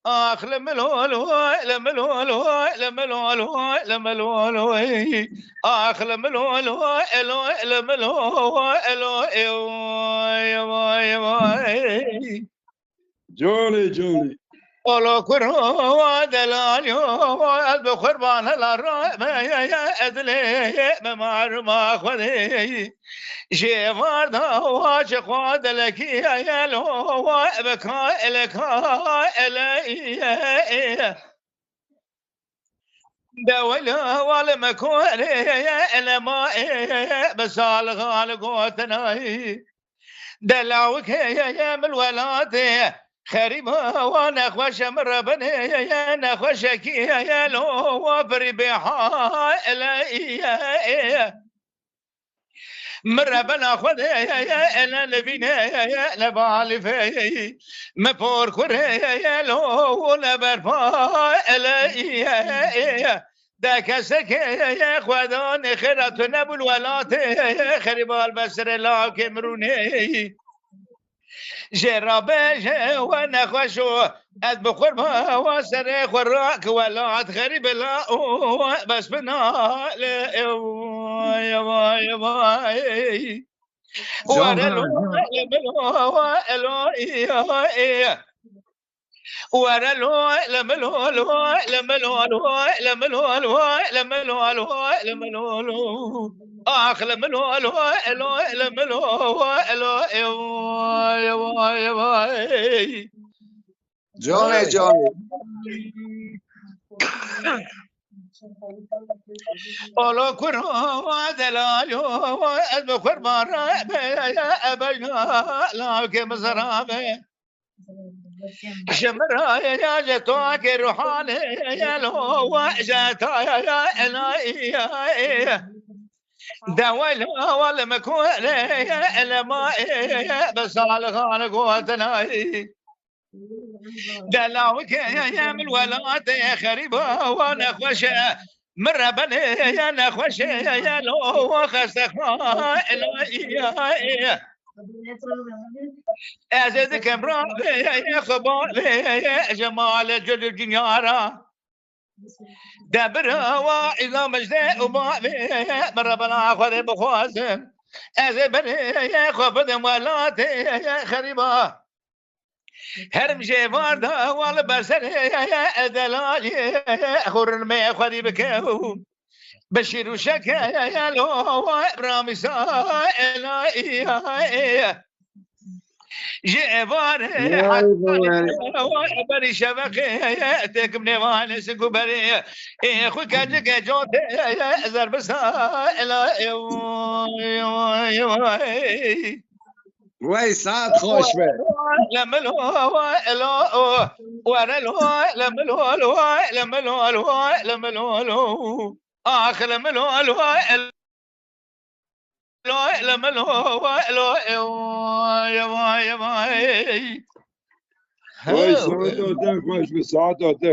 آخ لملولو لملولو لملولو لملولو آخ لملولو إلو لملولو إلو جوني ولو كرو دلاليو بخربان الرائب يا أدلي ممار ما خذي جيفار دواش خود لك يا لو بكا لك إلي دولا ولا مكون إلا ما بسال غالقوتنا دلاوك يا من الولاد خريبة وانا خوش من بني يا نخوشك يا لو وفري بحا إلي مرة بنا خذ يا أنا لبينا يا لبالي في مفور كره يا لو ولا برفا إلي ذاك سك يا خذون خيرات نبل ولات خريب البصر لا كمروني جرابه وانا خوشو از بخور ما وسر خوراك ولا غريب لا بس بنا يا باي ورلو ورلو لملو لملو لملو لملو لملو آخ لملو لملو جوني ولو كرو دلالو البخور مرة يا أبينا لكن مزرابه شمرا يا جتوك روحاني يا لو وجتا يا إلهي دولا ولا مكون يا ما بس على خالق وطنا دلاوك يا من الولاد يا خريبة وانا خوشة مرة بني يا نخوشة يا لو خستك ما إلهي أزيد كمرا يا خبال يا جمال جل الجنيارة دبر وإذا مجد وما مرة بنا خذ بخوازم أزيد بني يا خفض ولات يا خريبة هرم جيفار دا والبسر يا دلاجي خور ما خذي بكو بشير وشك يا لو برامسا إلهي جيفار بري شبكة تكم نوان سكو بري خو كاجك جوت زربسا إلهي وي ساعات خوش به لملو ورلو لملو آخ لملو وي ساعات خوش به ساعات